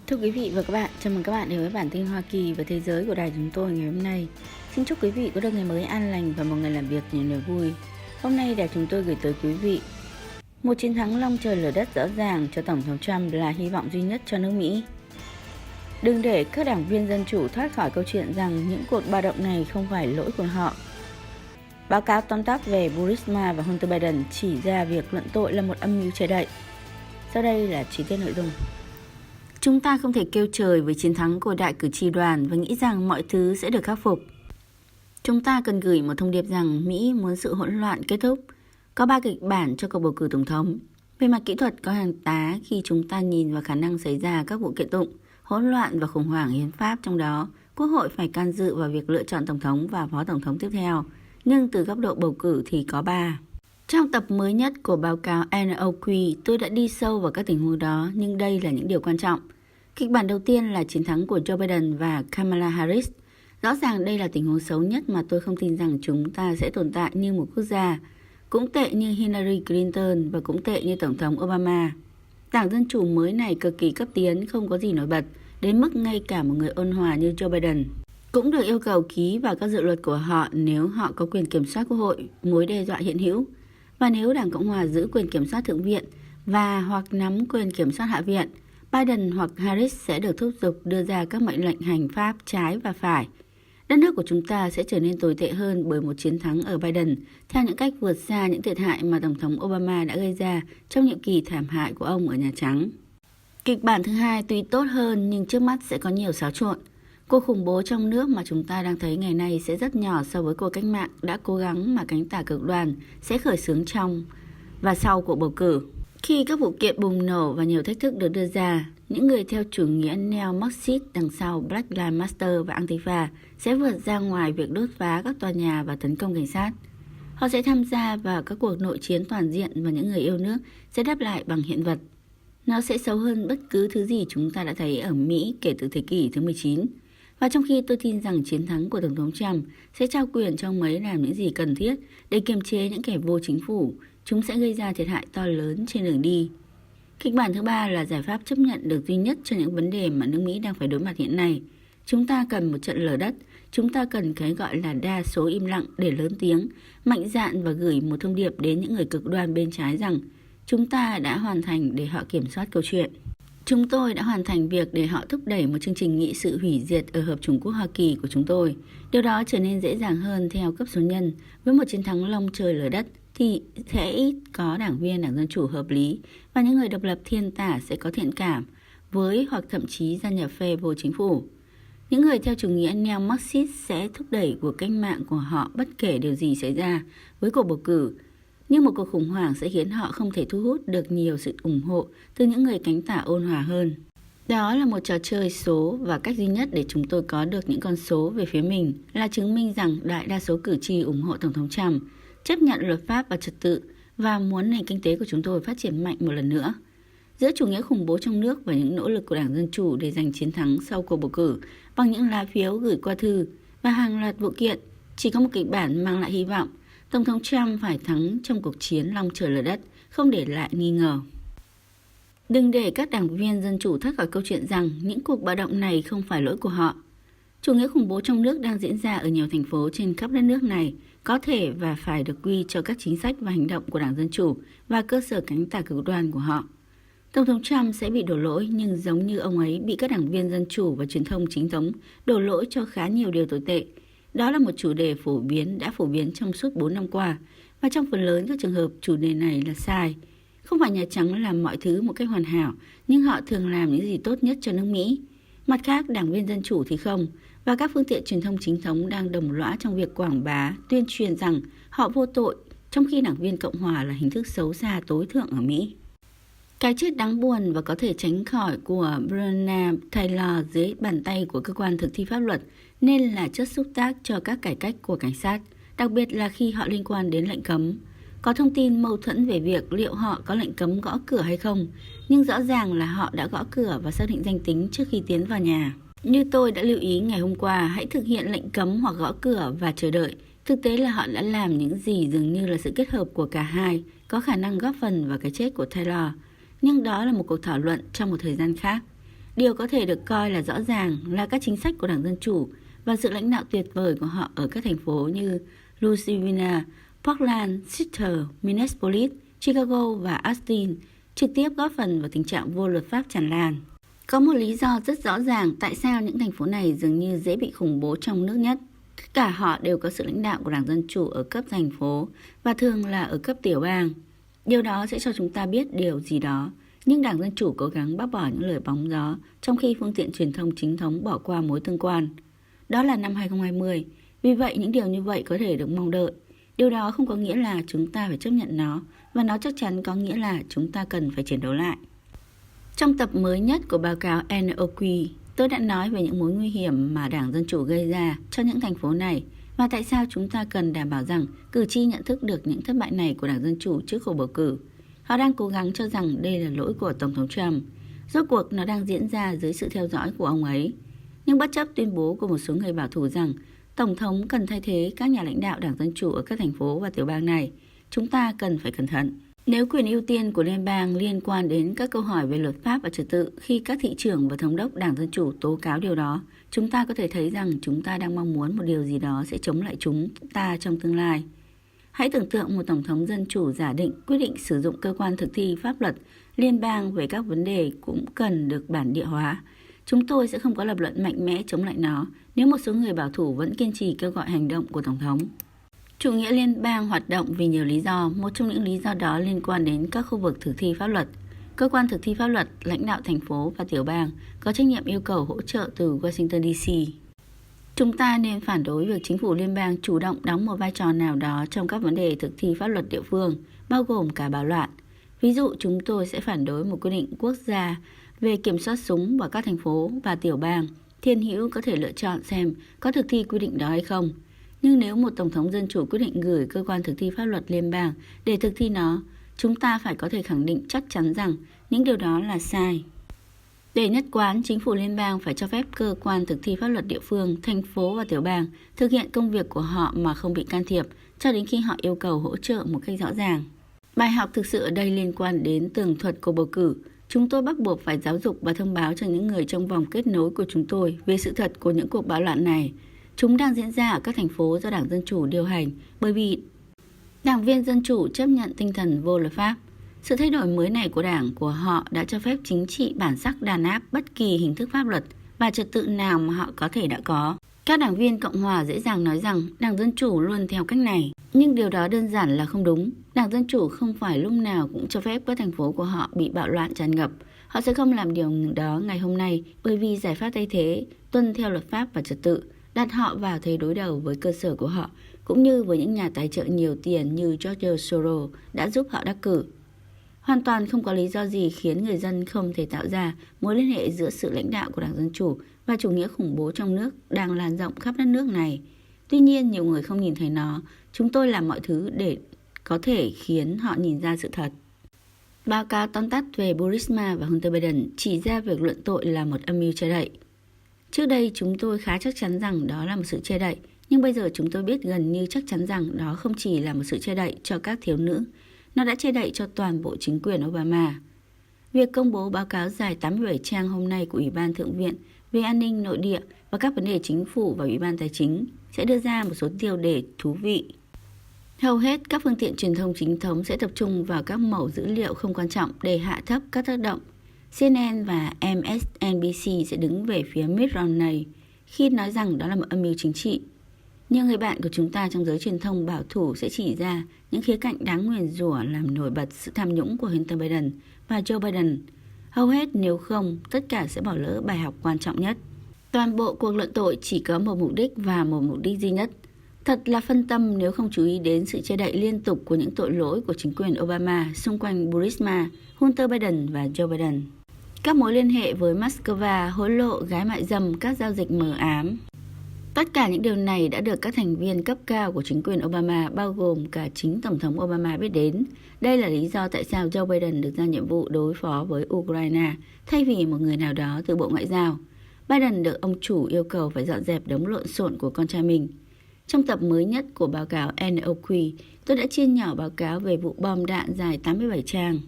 Thưa quý vị và các bạn, chào mừng các bạn đến với bản tin Hoa Kỳ và Thế giới của đài chúng tôi ngày hôm nay. Xin chúc quý vị có được ngày mới an lành và một ngày làm việc nhiều niềm vui. Hôm nay đài chúng tôi gửi tới quý vị một chiến thắng long trời lở đất rõ ràng cho Tổng thống Trump là hy vọng duy nhất cho nước Mỹ. Đừng để các đảng viên Dân Chủ thoát khỏi câu chuyện rằng những cuộc bạo động này không phải lỗi của họ. Báo cáo tóm tắt về Burisma và Hunter Biden chỉ ra việc luận tội là một âm mưu che đậy. Sau đây là chi tiết nội dung. Chúng ta không thể kêu trời với chiến thắng của đại cử tri đoàn và nghĩ rằng mọi thứ sẽ được khắc phục. Chúng ta cần gửi một thông điệp rằng Mỹ muốn sự hỗn loạn kết thúc. Có 3 kịch bản cho cuộc bầu cử tổng thống. Về mặt kỹ thuật có hàng tá khi chúng ta nhìn vào khả năng xảy ra các vụ kiện tụng, hỗn loạn và khủng hoảng hiến pháp, trong đó Quốc hội phải can dự vào việc lựa chọn tổng thống và phó tổng thống tiếp theo. Nhưng từ góc độ bầu cử thì có 3. Trong tập mới nhất của báo cáo NOQ, tôi đã đi sâu vào các tình huống đó, nhưng đây là những điều quan trọng. Kịch bản đầu tiên là chiến thắng của Joe Biden và Kamala Harris. Rõ ràng đây là tình huống xấu nhất mà tôi không tin rằng chúng ta sẽ tồn tại như một quốc gia. Cũng tệ như Hillary Clinton và cũng tệ như Tổng thống Obama. Đảng Dân Chủ mới này cực kỳ cấp tiến, không có gì nổi bật, đến mức ngay cả một người ôn hòa như Joe Biden cũng được yêu cầu ký vào các dự luật của họ nếu họ có quyền kiểm soát quốc hội, mối đe dọa hiện hữu. Và nếu Đảng Cộng hòa giữ quyền kiểm soát Thượng viện và hoặc nắm quyền kiểm soát Hạ viện, Biden hoặc Harris sẽ được thúc giục đưa ra các mệnh lệnh hành pháp trái và phải. Đất nước của chúng ta sẽ trở nên tồi tệ hơn bởi một chiến thắng ở Biden, theo những cách vượt xa những thiệt hại mà Tổng thống Obama đã gây ra trong nhiệm kỳ thảm hại của ông ở Nhà Trắng. Kịch bản thứ hai tuy tốt hơn nhưng trước mắt sẽ có nhiều xáo trộn. Cuộc khủng bố trong nước mà chúng ta đang thấy ngày nay sẽ rất nhỏ so với cuộc cách mạng đã cố gắng mà cánh tả cực đoan sẽ khởi xướng trong và sau cuộc bầu cử. Khi các vụ kiện bùng nổ và nhiều thách thức được đưa ra, những người theo chủ nghĩa neo-Marxist đằng sau Black Lives Matter và Antifa sẽ vượt ra ngoài việc đốt phá các tòa nhà và tấn công cảnh sát. Họ sẽ tham gia vào các cuộc nội chiến toàn diện và những người yêu nước sẽ đáp lại bằng hiện vật. Nó sẽ xấu hơn bất cứ thứ gì chúng ta đã thấy ở Mỹ kể từ thế kỷ thứ 19. Và trong khi tôi tin rằng chiến thắng của Tổng thống Trump sẽ trao quyền cho ông ấy làm những gì cần thiết để kiềm chế những kẻ vô chính phủ, chúng sẽ gây ra thiệt hại to lớn trên đường đi. Kịch bản thứ 3 là giải pháp chấp nhận được duy nhất cho những vấn đề mà nước Mỹ đang phải đối mặt hiện nay. Chúng ta cần một trận lở đất, chúng ta cần cái gọi là đa số im lặng để lớn tiếng, mạnh dạn và gửi một thông điệp đến những người cực đoan bên trái rằng chúng ta đã hoàn thành để họ kiểm soát câu chuyện. Chúng tôi đã hoàn thành việc để họ thúc đẩy một chương trình nghị sự hủy diệt ở Hợp Chủng Quốc Hoa Kỳ của chúng tôi. Điều đó trở nên dễ dàng hơn theo cấp số nhân. Với một chiến thắng long trời lở đất thì sẽ ít có đảng viên Đảng Dân Chủ hợp lý và những người độc lập thiên tả sẽ có thiện cảm với hoặc thậm chí gia nhập phe vô chính phủ. Những người theo chủ nghĩa neo-Marxist sẽ thúc đẩy cuộc cách mạng của họ bất kể điều gì xảy ra với cuộc bầu cử. Nhưng một cuộc khủng hoảng sẽ khiến họ không thể thu hút được nhiều sự ủng hộ từ những người cánh tả ôn hòa hơn. Đó là một trò chơi số và cách duy nhất để chúng tôi có được những con số về phía mình là chứng minh rằng đại đa số cử tri ủng hộ Tổng thống Trump, chấp nhận luật pháp và trật tự và muốn nền kinh tế của chúng tôi phát triển mạnh một lần nữa. Giữa chủ nghĩa khủng bố trong nước và những nỗ lực của Đảng Dân Chủ để giành chiến thắng sau cuộc bầu cử bằng những lá phiếu gửi qua thư và hàng loạt vụ kiện, chỉ có một kịch bản mang lại hy vọng. Tổng thống Trump phải thắng trong cuộc chiến long trời lở đất, không để lại nghi ngờ. Đừng để các đảng viên Dân Chủ thoát khỏi câu chuyện rằng những cuộc bạo động này không phải lỗi của họ. Chủ nghĩa khủng bố trong nước đang diễn ra ở nhiều thành phố trên khắp đất nước này có thể và phải được quy cho các chính sách và hành động của Đảng Dân Chủ và cơ sở cánh tả cực đoan của họ. Tổng thống Trump sẽ bị đổ lỗi nhưng giống như ông ấy bị các đảng viên Dân Chủ và truyền thông chính thống đổ lỗi cho khá nhiều điều tồi tệ. Đó là một chủ đề đã phổ biến trong suốt 4 năm qua, và trong phần lớn các trường hợp chủ đề này là sai. Không phải Nhà Trắng làm mọi thứ một cách hoàn hảo, nhưng họ thường làm những gì tốt nhất cho nước Mỹ. Mặt khác, đảng viên Dân Chủ thì không, và các phương tiện truyền thông chính thống đang đồng lõa trong việc quảng bá, tuyên truyền rằng họ vô tội, trong khi đảng viên Cộng Hòa là hình thức xấu xa tối thượng ở Mỹ. Cái chết đáng buồn và có thể tránh khỏi của Breonna Taylor dưới bàn tay của cơ quan thực thi pháp luật nên là chất xúc tác cho các cải cách của cảnh sát, đặc biệt là khi họ liên quan đến lệnh cấm. Có thông tin mâu thuẫn về việc liệu họ có lệnh cấm gõ cửa hay không, nhưng rõ ràng là họ đã gõ cửa và xác định danh tính trước khi tiến vào nhà. Như tôi đã lưu ý ngày hôm qua, hãy thực hiện lệnh cấm hoặc gõ cửa và chờ đợi. Thực tế là họ đã làm những gì dường như là sự kết hợp của cả hai, có khả năng góp phần vào cái chết của Taylor. Nhưng đó là một cuộc thảo luận trong một thời gian khác. Điều có thể được coi là rõ ràng là các chính sách của Đảng Dân Chủ và sự lãnh đạo tuyệt vời của họ ở các thành phố như Louisville, Portland, Seattle, Minneapolis, Chicago và Austin trực tiếp góp phần vào tình trạng vô luật pháp tràn lan. Có một lý do rất rõ ràng tại sao những thành phố này dường như dễ bị khủng bố trong nước nhất. Tất cả họ đều có sự lãnh đạo của Đảng Dân Chủ ở cấp thành phố và thường là ở cấp tiểu bang. Điều đó sẽ cho chúng ta biết điều gì đó. Nhưng Đảng Dân Chủ cố gắng bác bỏ những lời bóng gió, trong khi phương tiện truyền thông chính thống bỏ qua mối tương quan. Đó là năm 2020, vì vậy những điều như vậy có thể được mong đợi. Điều đó không có nghĩa là chúng ta phải chấp nhận nó, và nó chắc chắn có nghĩa là chúng ta cần phải chiến đấu lại. Trong tập mới nhất của báo cáo NOQ, tôi đã nói về những mối nguy hiểm mà Đảng Dân Chủ gây ra cho những thành phố này, và tại sao chúng ta cần đảm bảo rằng cử tri nhận thức được những thất bại này của Đảng Dân Chủ trước cuộc bầu cử. Họ đang cố gắng cho rằng đây là lỗi của Tổng thống Trump. Rốt cuộc nó đang diễn ra dưới sự theo dõi của ông ấy. Nhưng bất chấp tuyên bố của một số người bảo thủ rằng Tổng thống cần thay thế các nhà lãnh đạo Đảng Dân Chủ ở các thành phố và tiểu bang này, chúng ta cần phải cẩn thận. Nếu quyền ưu tiên của liên bang liên quan đến các câu hỏi về luật pháp và trật tự khi các thị trưởng và thống đốc Đảng Dân Chủ tố cáo điều đó, chúng ta có thể thấy rằng chúng ta đang mong muốn một điều gì đó sẽ chống lại chúng ta trong tương lai. Hãy tưởng tượng một Tổng thống Dân Chủ giả định quyết định sử dụng cơ quan thực thi pháp luật liên bang về các vấn đề cũng cần được bản địa hóa. Chúng tôi sẽ không có lập luận mạnh mẽ chống lại nó nếu một số người bảo thủ vẫn kiên trì kêu gọi hành động của Tổng thống. Chủ nghĩa liên bang hoạt động vì nhiều lý do, một trong những lý do đó liên quan đến các khu vực thực thi pháp luật. Cơ quan thực thi pháp luật, lãnh đạo thành phố và tiểu bang có trách nhiệm yêu cầu hỗ trợ từ Washington DC. Chúng ta nên phản đối việc chính phủ liên bang chủ động đóng một vai trò nào đó trong các vấn đề thực thi pháp luật địa phương, bao gồm cả bạo loạn. Ví dụ, chúng tôi sẽ phản đối một quyết định quốc gia về kiểm soát súng vào các thành phố và tiểu bang. Thiên hữu có thể lựa chọn xem có thực thi quy định đó hay không. Nhưng nếu một Tổng thống Dân Chủ quyết định gửi cơ quan thực thi pháp luật liên bang để thực thi nó, chúng ta phải có thể khẳng định chắc chắn rằng những điều đó là sai. Để nhất quán, chính phủ liên bang phải cho phép cơ quan thực thi pháp luật địa phương, thành phố và tiểu bang thực hiện công việc của họ mà không bị can thiệp cho đến khi họ yêu cầu hỗ trợ một cách rõ ràng. Bài học thực sự ở đây liên quan đến tường thuật cuộc bầu cử. Chúng tôi bắt buộc phải giáo dục và thông báo cho những người trong vòng kết nối của chúng tôi về sự thật của những cuộc bạo loạn này. Chúng đang diễn ra ở các thành phố do Đảng Dân Chủ điều hành bởi vì đảng viên Dân Chủ chấp nhận tinh thần vô luật pháp. Sự thay đổi mới này của đảng của họ đã cho phép chính trị bản sắc đàn áp bất kỳ hình thức pháp luật và trật tự nào mà họ có thể đã có. Các đảng viên Cộng hòa dễ dàng nói rằng Đảng Dân Chủ luôn theo cách này, nhưng điều đó đơn giản là không đúng. Đảng Dân Chủ không phải lúc nào cũng cho phép các thành phố của họ bị bạo loạn tràn ngập. Họ sẽ không làm điều đó ngày hôm nay bởi vì giải pháp thay thế, tuân theo luật pháp và trật tự, đặt họ vào thế đối đầu với cơ sở của họ, cũng như với những nhà tài trợ nhiều tiền như George Soros đã giúp họ đắc cử. Hoàn toàn không có lý do gì khiến người dân không thể tạo ra mối liên hệ giữa sự lãnh đạo của Đảng Dân Chủ và chủ nghĩa khủng bố trong nước đang lan rộng khắp đất nước này. Tuy nhiên, nhiều người không nhìn thấy nó. Chúng tôi làm mọi thứ để có thể khiến họ nhìn ra sự thật. Báo cáo tóm tắt về Burisma và Hunter Biden chỉ ra việc luận tội là một âm mưu che đậy. Trước đây, chúng tôi khá chắc chắn rằng đó là một sự che đậy, nhưng bây giờ chúng tôi biết gần như chắc chắn rằng đó không chỉ là một sự che đậy cho các thiếu nữ. Nó đã che đậy cho toàn bộ chính quyền Obama. Việc công bố báo cáo dài 87 trang hôm nay của Ủy ban Thượng viện về an ninh nội địa và các vấn đề chính phủ và Ủy ban Tài chính sẽ đưa ra một số tiêu đề thú vị. Hầu hết các phương tiện truyền thông chính thống sẽ tập trung vào các mẩu dữ liệu không quan trọng để hạ thấp các tác động. CNN và MSNBC sẽ đứng về phía Mitt Romney khi nói rằng đó là một âm mưu chính trị. Nhưng người bạn của chúng ta trong giới truyền thông bảo thủ sẽ chỉ ra những khía cạnh đáng nguyền rủa làm nổi bật sự tham nhũng của Hunter Biden và Joe Biden. Hầu hết nếu không, tất cả sẽ bỏ lỡ bài học quan trọng nhất. Toàn bộ cuộc luận tội chỉ có một mục đích và một mục đích duy nhất. Thật là phân tâm nếu không chú ý đến sự che đậy liên tục của những tội lỗi của chính quyền Obama xung quanh Burisma, Hunter Biden và Joe Biden. Các mối liên hệ với Moscow, hối lộ, gái mại dâm, các giao dịch mờ ám. Tất cả những điều này đã được các thành viên cấp cao của chính quyền Obama, bao gồm cả chính Tổng thống Obama biết đến. Đây là lý do tại sao Joe Biden được giao nhiệm vụ đối phó với Ukraine, thay vì một người nào đó từ Bộ Ngoại giao. Biden được ông chủ yêu cầu phải dọn dẹp đống lộn xộn của con trai mình. Trong tập mới nhất của báo cáo NOQ, tôi đã chia nhỏ báo cáo về vụ bom đạn dài 87 trang.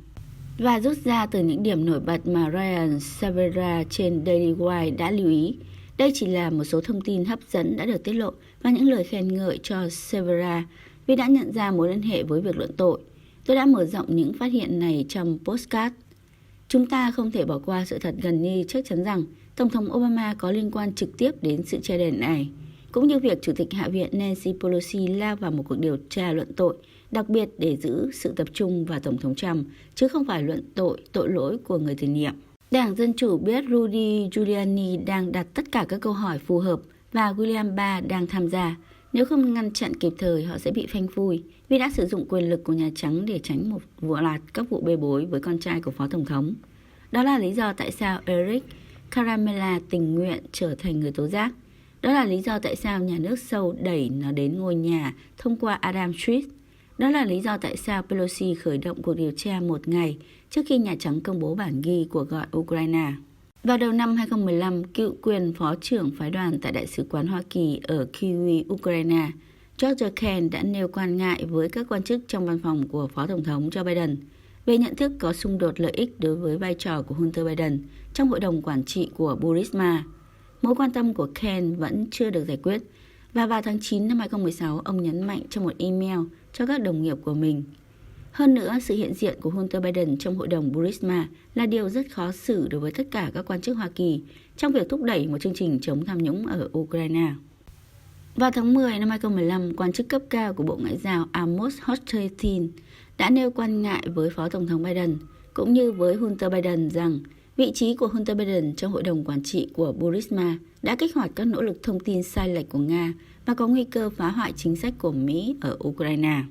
Và rút ra từ những điểm nổi bật mà Ryan Silvera trên Daily Wire đã lưu ý. Đây chỉ là một số thông tin hấp dẫn đã được tiết lộ và những lời khen ngợi cho Silvera vì đã nhận ra mối liên hệ với việc luận tội. Tôi đã mở rộng những phát hiện này trong postcard. Chúng ta không thể bỏ qua sự thật gần như chắc chắn rằng Tổng thống Obama có liên quan trực tiếp đến sự che đậy này, cũng như việc Chủ tịch Hạ viện Nancy Pelosi lao vào một cuộc điều tra luận tội, đặc biệt để giữ sự tập trung vào Tổng thống Trump, chứ không phải luận tội lỗi của người tiền nhiệm. Đảng Dân Chủ biết Rudy Giuliani đang đặt tất cả các câu hỏi phù hợp và William Barr đang tham gia. Nếu không ngăn chặn kịp thời, họ sẽ bị phanh phui vì đã sử dụng quyền lực của Nhà Trắng để tránh một loạt các vụ bê bối với con trai của Phó Tổng thống. Đó là lý do tại sao Eric Caramella tình nguyện trở thành người tố giác. Đó là lý do tại sao nhà nước sâu đẩy nó đến ngôi nhà thông qua Adam Schiff. Đó là lý do tại sao Pelosi khởi động cuộc điều tra một ngày trước khi Nhà Trắng công bố bản ghi cuộc gọi Ukraine. Vào đầu năm 2015, cựu quyền phó trưởng phái đoàn tại Đại sứ quán Hoa Kỳ ở Kyiv, Ukraine, George Kent đã nêu quan ngại với các quan chức trong văn phòng của Phó Tổng thống Joe Biden về nhận thức có xung đột lợi ích đối với vai trò của Hunter Biden trong hội đồng quản trị của Burisma. Mối quan tâm của Kent vẫn chưa được giải quyết, và vào tháng 9 năm 2016, ông nhấn mạnh trong một email cho các đồng nghiệp của mình. Hơn nữa, sự hiện diện của Hunter Biden trong hội đồng Burisma là điều rất khó xử đối với tất cả các quan chức Hoa Kỳ trong việc thúc đẩy một chương trình chống tham nhũng ở Ukraine. Vào tháng 10 năm 2015, quan chức cấp cao của Bộ Ngoại giao Amos Hochstein đã nêu quan ngại với Phó Tổng thống Biden, cũng như với Hunter Biden rằng vị trí của Hunter Biden trong hội đồng quản trị của Burisma đã kích hoạt các nỗ lực thông tin sai lệch của Nga và có nguy cơ phá hoại chính sách của Mỹ ở Ukraine.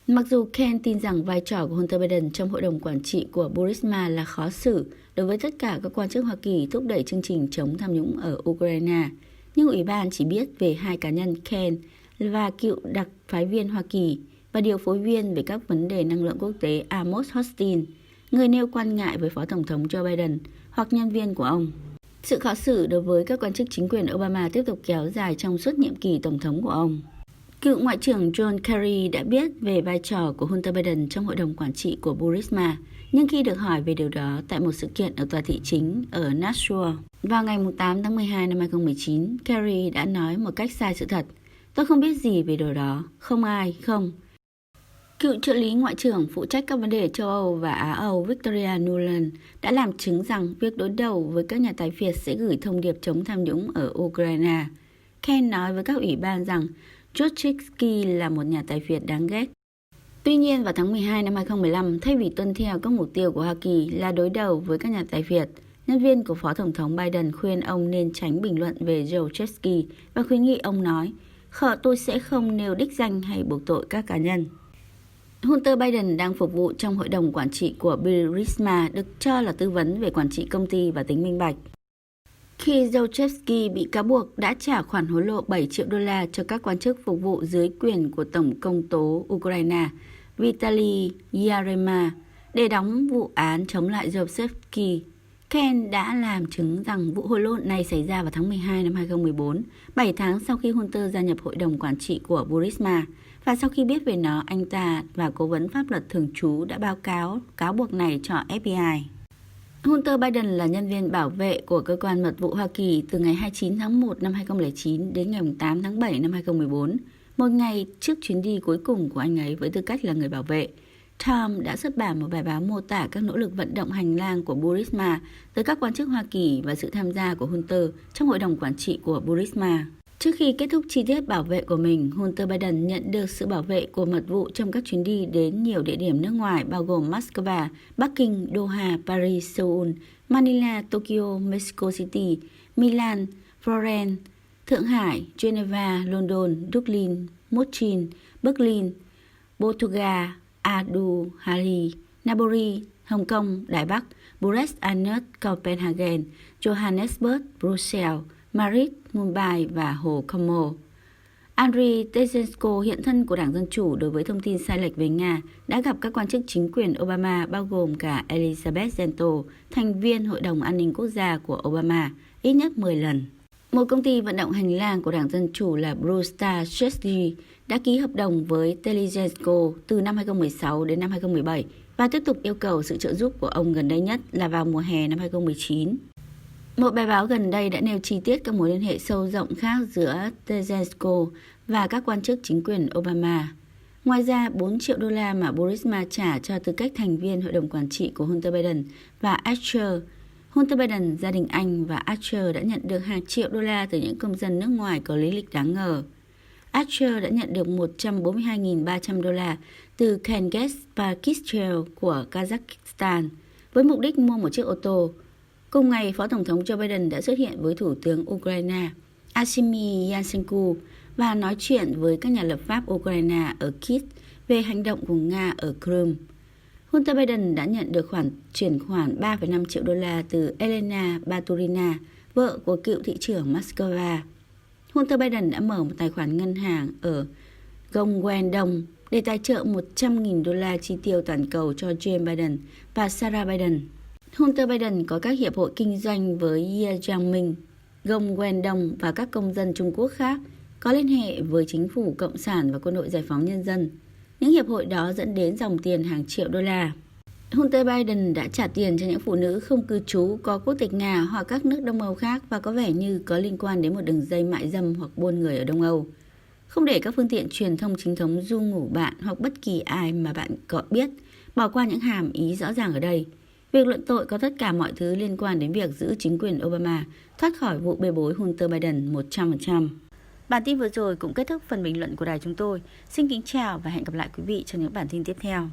Mặc dù Ken tin rằng vai trò của Hunter Biden trong hội đồng quản trị của Burisma là khó xử đối với tất cả các quan chức Hoa Kỳ thúc đẩy chương trình chống tham nhũng ở Ukraine, nhưng Ủy ban chỉ biết về hai cá nhân Ken và cựu đặc phái viên Hoa Kỳ và điều phối viên về các vấn đề năng lượng quốc tế Amos Hochstein, người nêu quan ngại với Phó Tổng thống Joe Biden hoặc nhân viên của ông. Sự khó xử đối với các quan chức chính quyền Obama tiếp tục kéo dài trong suốt nhiệm kỳ Tổng thống của ông. Cựu Ngoại trưởng John Kerry đã biết về vai trò của Hunter Biden trong hội đồng quản trị của Burisma, nhưng khi được hỏi về điều đó tại một sự kiện ở tòa thị chính ở Nashua vào ngày 8 tháng 12 năm 2019, Kerry đã nói một cách sai sự thật. Tôi không biết gì về điều đó, không ai, không. Cựu trợ lý Ngoại trưởng phụ trách các vấn đề châu Âu và Á Âu Victoria Nuland đã làm chứng rằng việc đối đầu với các nhà tài phiệt sẽ gửi thông điệp chống tham nhũng ở Ukraine. Ken nói với các ủy ban rằng Trotskyi là một nhà tài phiệt đáng ghét. Tuy nhiên, vào tháng 12 năm 2015, thay vì tuân theo các mục tiêu của Hoa Kỳ là đối đầu với các nhà tài phiệt, nhân viên của Phó Tổng thống Biden khuyên ông nên tránh bình luận về Joe Trotskyi và khuyến nghị ông nói, tôi sẽ không nêu đích danh hay buộc tội các cá nhân. Hunter Biden đang phục vụ trong hội đồng quản trị của Burisma, được cho là tư vấn về quản trị công ty và tính minh bạch. Khi Zlochevsky bị cáo buộc đã trả khoản hối lộ 7 triệu đô la cho các quan chức phục vụ dưới quyền của Tổng công tố Ukraine Vitaly Yarema để đóng vụ án chống lại Zlochevsky, Ken đã làm chứng rằng vụ hối lộ này xảy ra vào tháng 12 năm 2014, 7 tháng sau khi Hunter gia nhập hội đồng quản trị của Burisma, và sau khi biết về nó, anh ta và cố vấn pháp luật thường trú đã báo cáo buộc này cho FBI. Hunter Biden là nhân viên bảo vệ của cơ quan mật vụ Hoa Kỳ từ ngày 29 tháng 1 năm 2009 đến ngày 8 tháng 7 năm 2014, một ngày trước chuyến đi cuối cùng của anh ấy với tư cách là người bảo vệ. Tom đã xuất bản một bài báo mô tả các nỗ lực vận động hành lang của Burisma tới các quan chức Hoa Kỳ và sự tham gia của Hunter trong hội đồng quản trị của Burisma. Trước khi kết thúc chi tiết bảo vệ của mình, Hunter Biden nhận được sự bảo vệ của mật vụ trong các chuyến đi đến nhiều địa điểm nước ngoài bao gồm Moscow, Bắc Kinh, Doha, Paris, Seoul, Manila, Tokyo, Mexico City, Milan, Florence, Thượng Hải, Geneva, London, Dublin, Montreal, Berlin, Portugal, Abu Dhabi, Nairobi, Hồng Kông, Đài Bắc, Buenos Aires, Copenhagen, Johannesburg, Brussels, Madrid, Mumbai và Hồ Como. Andriy Tereshko, hiện thân của Đảng Dân Chủ đối với thông tin sai lệch về Nga, đã gặp các quan chức chính quyền Obama bao gồm cả Elizabeth Gento, thành viên Hội đồng An ninh Quốc gia của Obama, ít nhất 10 lần. Một công ty vận động hành lang của Đảng Dân Chủ là Blue Star Strategy đã ký hợp đồng với Tereshko từ năm 2016 đến năm 2017 và tiếp tục yêu cầu sự trợ giúp của ông gần đây nhất là vào mùa hè năm 2019. Một bài báo gần đây đã nêu chi tiết các mối liên hệ sâu rộng khác giữa Tezhenko và các quan chức chính quyền Obama. Ngoài ra, 4 triệu đô la mà Burisma trả cho tư cách thành viên hội đồng quản trị của Hunter Biden và Archer. Hunter Biden, gia đình anh và Archer đã nhận được hàng triệu đô la từ những công dân nước ngoài có lý lịch đáng ngờ. Archer đã nhận được 142.300 đô la từ Kenges Pakistel của Kazakhstan với mục đích mua một chiếc ô tô. Cùng ngày, Phó Tổng thống Joe Biden đã xuất hiện với Thủ tướng Ukraine Artsy Yatsenyuk và nói chuyện với các nhà lập pháp Ukraine ở Kyiv về hành động của Nga ở Crimea. Hunter Biden đã nhận được chuyển khoản 3,5 triệu đô la từ Elena Baturina, vợ của cựu thị trưởng Moscow. Hunter Biden đã mở một tài khoản ngân hàng ở Gyeongwon-dong để tài trợ 100.000 đô la chi tiêu toàn cầu cho James Biden và Sarah Biden. Hunter Biden có các hiệp hội kinh doanh với Yeongmin, Gyeongwon-dong và các công dân Trung Quốc khác có liên hệ với chính phủ Cộng sản và Quân đội Giải phóng Nhân dân. Những hiệp hội đó dẫn đến dòng tiền hàng triệu đô la. Hunter Biden đã trả tiền cho những phụ nữ không cư trú có quốc tịch Nga hoặc các nước Đông Âu khác và có vẻ như có liên quan đến một đường dây mại dâm hoặc buôn người ở Đông Âu. Không để các phương tiện truyền thông chính thống du ngủ bạn hoặc bất kỳ ai mà bạn có biết, bỏ qua những hàm ý rõ ràng ở đây. Việc luận tội có tất cả mọi thứ liên quan đến việc giữ chính quyền Obama thoát khỏi vụ bê bối Hunter Biden 100%. Bản tin vừa rồi cũng kết thúc phần bình luận của đài chúng tôi. Xin kính chào và hẹn gặp lại quý vị trong những bản tin tiếp theo.